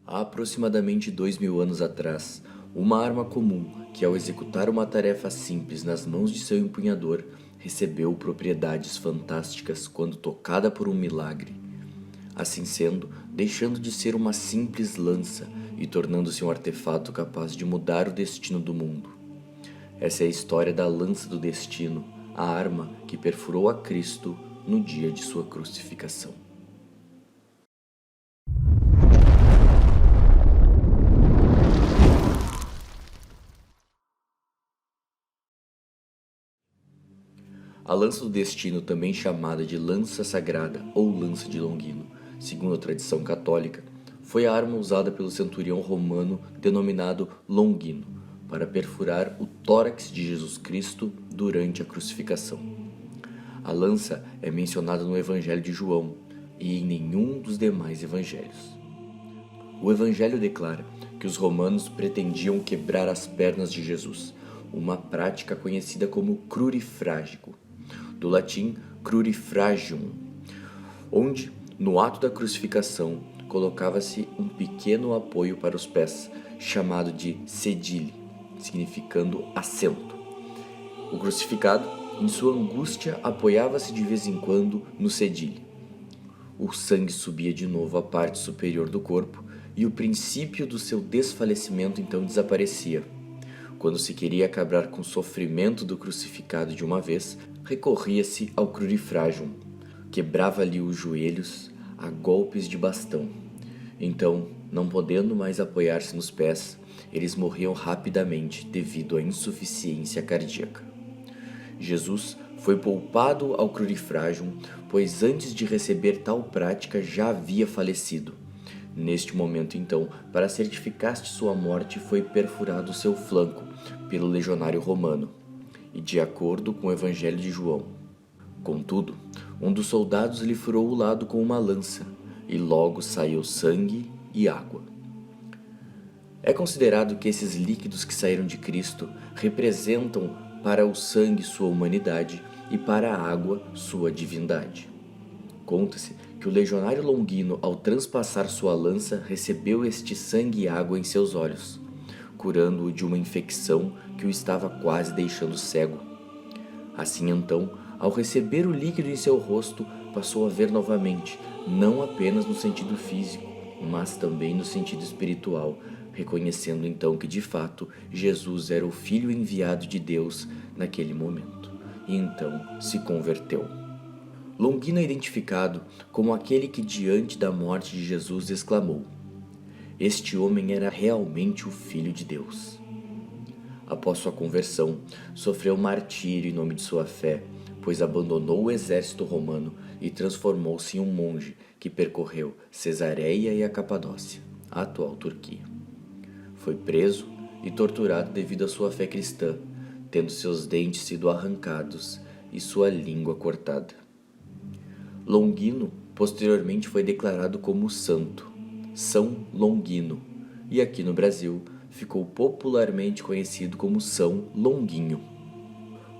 Há aproximadamente 2000 anos atrás, uma arma comum que, ao executar uma tarefa simples nas mãos de seu empunhador, recebeu propriedades fantásticas quando tocada por um milagre. Assim sendo, deixando de ser uma simples lança e tornando-se um artefato capaz de mudar o destino do mundo. Essa é a história da lança do destino, a arma que perfurou a Cristo no dia de sua crucificação. A lança do destino, também chamada de lança sagrada ou lança de Longino, segundo a tradição católica, foi a arma usada pelo centurião romano denominado Longino para perfurar o tórax de Jesus Cristo durante a crucificação. A lança é mencionada no Evangelho de João e em nenhum dos demais evangelhos. O Evangelho declara que os romanos pretendiam quebrar as pernas de Jesus, uma prática conhecida como crurifrágico, do latim crurifragium, onde, no ato da crucificação, colocava-se um pequeno apoio para os pés, chamado de sedile, significando assento. O crucificado, em sua angústia, apoiava-se de vez em quando no sedile. O sangue subia de novo à parte superior do corpo e o princípio do seu desfalecimento então desaparecia. Quando se queria acabar com o sofrimento do crucificado de uma vez, recorria-se ao crurifragium, quebrava-lhe os joelhos a golpes de bastão. Então, não podendo mais apoiar-se nos pés, eles morriam rapidamente devido à insuficiência cardíaca. Jesus foi poupado ao crurifragium, pois antes de receber tal prática já havia falecido. Neste momento, então, para certificar-se sua morte, foi perfurado seu flanco pelo legionário romano, e de acordo com o Evangelho de João. Contudo, um dos soldados lhe furou o lado com uma lança, e logo saiu sangue e água. É considerado que esses líquidos que saíram de Cristo representam para o sangue sua humanidade e para a água sua divindade. Conta-se que o legionário Longino, ao transpassar sua lança, recebeu este sangue e água em seus olhos, curando-o de uma infecção que o estava quase deixando cego. Assim então, ao receber o líquido em seu rosto, passou a ver novamente, não apenas no sentido físico, mas também no sentido espiritual, reconhecendo então que de fato Jesus era o Filho enviado de Deus naquele momento, e então se converteu. Longino é identificado como aquele que diante da morte de Jesus exclamou: "Este homem era realmente o Filho de Deus." Após sua conversão, sofreu martírio em nome de sua fé, pois abandonou o exército romano e transformou-se em um monge que percorreu Cesareia e a Capadócia, a atual Turquia. Foi preso e torturado devido à sua fé cristã, tendo seus dentes sido arrancados e sua língua cortada. Longino posteriormente foi declarado como santo, São Longino, e aqui no Brasil ficou popularmente conhecido como São Longuinho.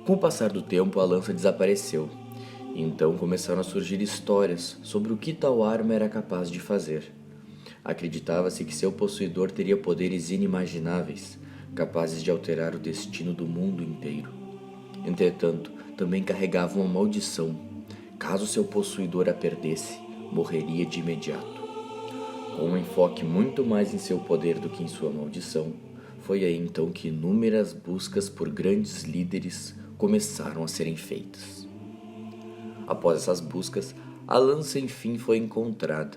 Com o passar do tempo, a lança desapareceu, e então começaram a surgir histórias sobre o que tal arma era capaz de fazer. Acreditava-se que seu possuidor teria poderes inimagináveis, capazes de alterar o destino do mundo inteiro. Entretanto, também carregava uma maldição. Caso seu possuidor a perdesse, morreria de imediato. Com um enfoque muito mais em seu poder do que em sua maldição, foi aí então que inúmeras buscas por grandes líderes começaram a serem feitas. Após essas buscas, a lança enfim foi encontrada,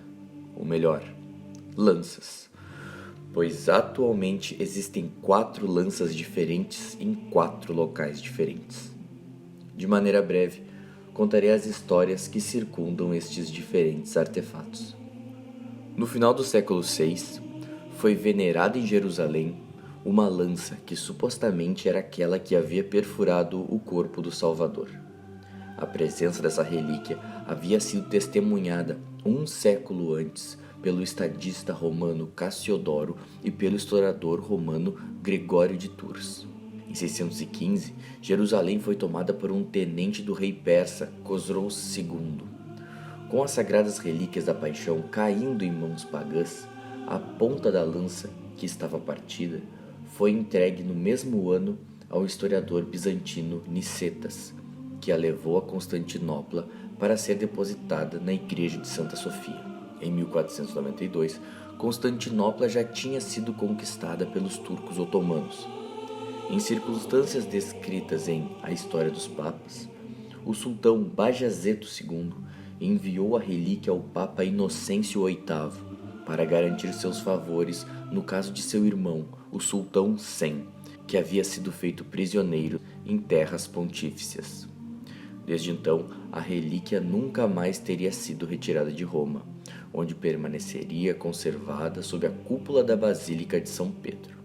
ou melhor, lanças, pois atualmente existem 4 lanças diferentes em 4 locais diferentes. De maneira breve, contarei as histórias que circundam estes diferentes artefatos. No final do século VI, foi venerada em Jerusalém uma lança que supostamente era aquela que havia perfurado o corpo do Salvador. A presença dessa relíquia havia sido testemunhada um século antes pelo estadista romano Cassiodoro e pelo historiador romano Gregório de Tours. Em 615, Jerusalém foi tomada por um tenente do rei persa Cosroes II. Com as sagradas relíquias da paixão caindo em mãos pagãs, A ponta da lança, que estava partida, foi entregue no mesmo ano ao historiador bizantino Nicetas, que a levou a Constantinopla para ser depositada na igreja de Santa Sofia. Em 1492, Constantinopla já tinha sido conquistada pelos turcos otomanos. Em circunstâncias descritas em A História dos Papas, o sultão Bajazeto II enviou a relíquia ao Papa Inocêncio VIII para garantir seus favores no caso de seu irmão, o sultão Sem, que havia sido feito prisioneiro em terras pontífices. Desde então, a relíquia nunca mais teria sido retirada de Roma, onde permaneceria conservada sob a cúpula da Basílica de São Pedro.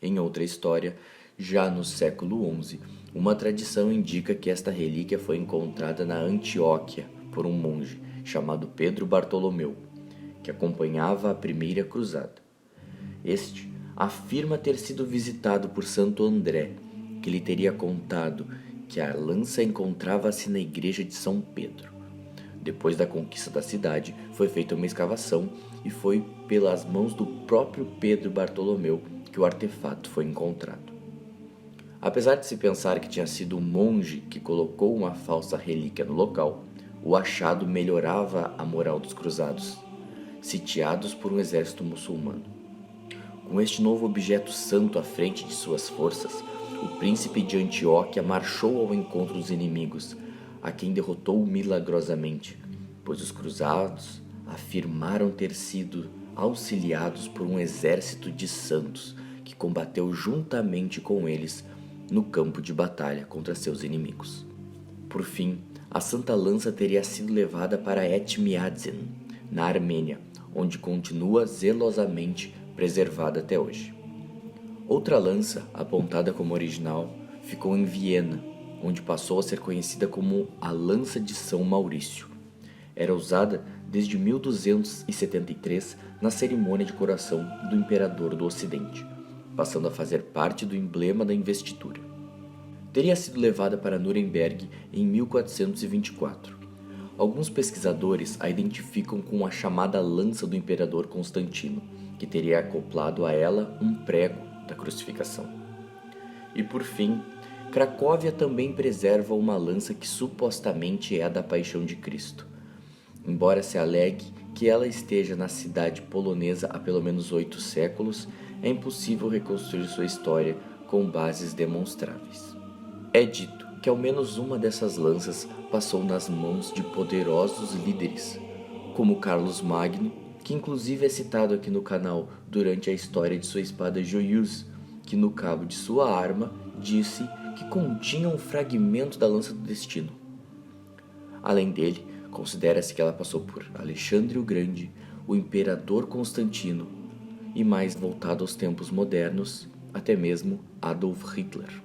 Em outra história, já no século XI, uma tradição indica que esta relíquia foi encontrada na Antioquia por um monge chamado Pedro Bartolomeu, que acompanhava a primeira cruzada. Este afirma ter sido visitado por Santo André, que lhe teria contado que a lança encontrava-se na igreja de São Pedro. Depois da conquista da cidade, foi feita uma escavação e foi pelas mãos do próprio Pedro Bartolomeu que o artefato foi encontrado. Apesar de se pensar que tinha sido um monge que colocou uma falsa relíquia no local, o achado melhorava a moral dos cruzados, sitiados por um exército muçulmano. Com este novo objeto santo à frente de suas forças, o príncipe de Antioquia marchou ao encontro dos inimigos, a quem derrotou milagrosamente, pois os cruzados afirmaram ter sido auxiliados por um exército de santos que combateu juntamente com eles no campo de batalha contra seus inimigos. Por fim, a Santa Lança teria sido levada para Etmiadzin, na Armênia, onde continua zelosamente preservada até hoje. Outra lança, apontada como original, ficou em Viena, onde passou a ser conhecida como a Lança de São Maurício. Era usada desde 1273 na cerimônia de coroação do imperador do Ocidente, passando a fazer parte do emblema da investidura. Teria sido levada para Nuremberg em 1424. Alguns pesquisadores a identificam com a chamada lança do imperador Constantino, que teria acoplado a ela um prego da crucificação. E por fim, Cracóvia também preserva uma lança que supostamente é a da Paixão de Cristo. Embora se alegue que ela esteja na cidade polonesa há pelo menos 8 séculos, é impossível reconstruir sua história com bases demonstráveis. É dito que ao menos uma dessas lanças passou nas mãos de poderosos líderes, como Carlos Magno, que inclusive é citado aqui no canal durante a história de sua espada Joiuse, que no cabo de sua arma disse que continha um fragmento da lança do destino. Além dele, considera-se que ela passou por Alexandre o Grande, o imperador Constantino e, mais voltado aos tempos modernos, até mesmo Adolf Hitler.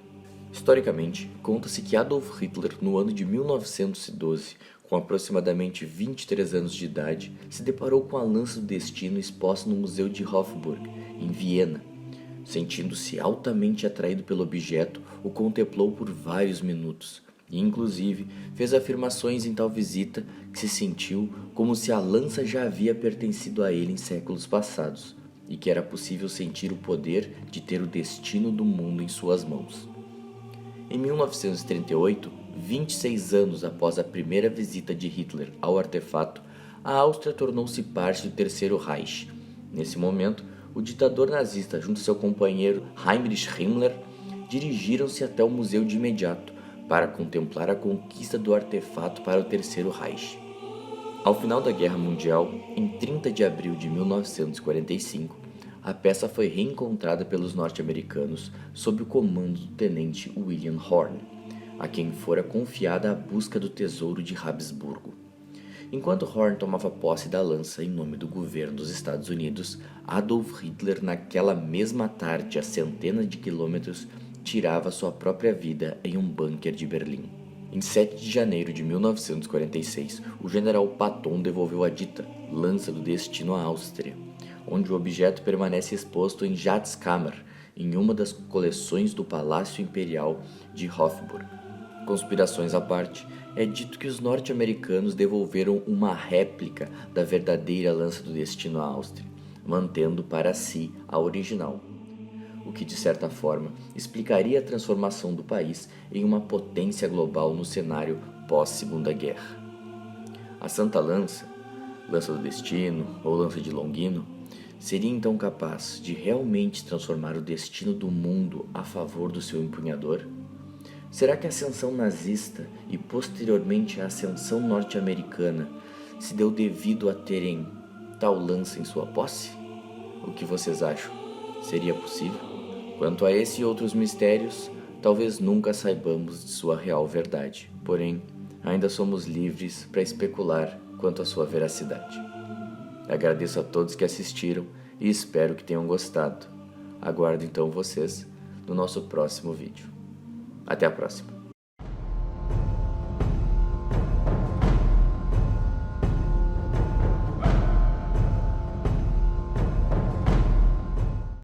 Historicamente, conta-se que Adolf Hitler, no ano de 1912, com aproximadamente 23 anos de idade, se deparou com a lança do destino exposta no Museu de Hofburg, em Viena. Sentindo-se altamente atraído pelo objeto, o contemplou por vários minutos e, inclusive, fez afirmações em tal visita que se sentiu como se a lança já havia pertencido a ele em séculos passados e que era possível sentir o poder de ter o destino do mundo em suas mãos. Em 1938, 26 anos após a primeira visita de Hitler ao artefato, a Áustria tornou-se parte do Terceiro Reich. Nesse momento, o ditador nazista, junto a seu companheiro Heinrich Himmler, dirigiram-se até o museu de imediato para contemplar a conquista do artefato para o Terceiro Reich. Ao final da Guerra Mundial, em 30 de abril de 1945, a peça foi reencontrada pelos norte-americanos sob o comando do tenente William Horne, a quem fora confiada a busca do tesouro de Habsburgo. Enquanto Horne tomava posse da lança em nome do governo dos Estados Unidos, Adolf Hitler, naquela mesma tarde, a centenas de quilômetros, tirava sua própria vida em um bunker de Berlim. Em 7 de janeiro de 1946, o general Patton devolveu a dita lança do destino à Áustria, onde o objeto permanece exposto em Schatzkammer, em uma das coleções do Palácio Imperial de Hofburg. Conspirações à parte, é dito que os norte-americanos devolveram uma réplica da verdadeira lança do destino à Áustria, mantendo para si a original, o que de certa forma explicaria a transformação do país em uma potência global no cenário pós-Segunda Guerra. A Santa Lança, Lança do Destino ou Lança de Longino, seria então capaz de realmente transformar o destino do mundo a favor do seu empunhador? Será que a ascensão nazista e posteriormente a ascensão norte-americana se deu devido a terem tal lança em sua posse? O que vocês acham? Seria possível? Quanto a esse e outros mistérios, talvez nunca saibamos de sua real verdade, porém, ainda somos livres para especular quanto à sua veracidade. Agradeço a todos que assistiram e espero que tenham gostado. Aguardo então vocês no nosso próximo vídeo. Até a próxima!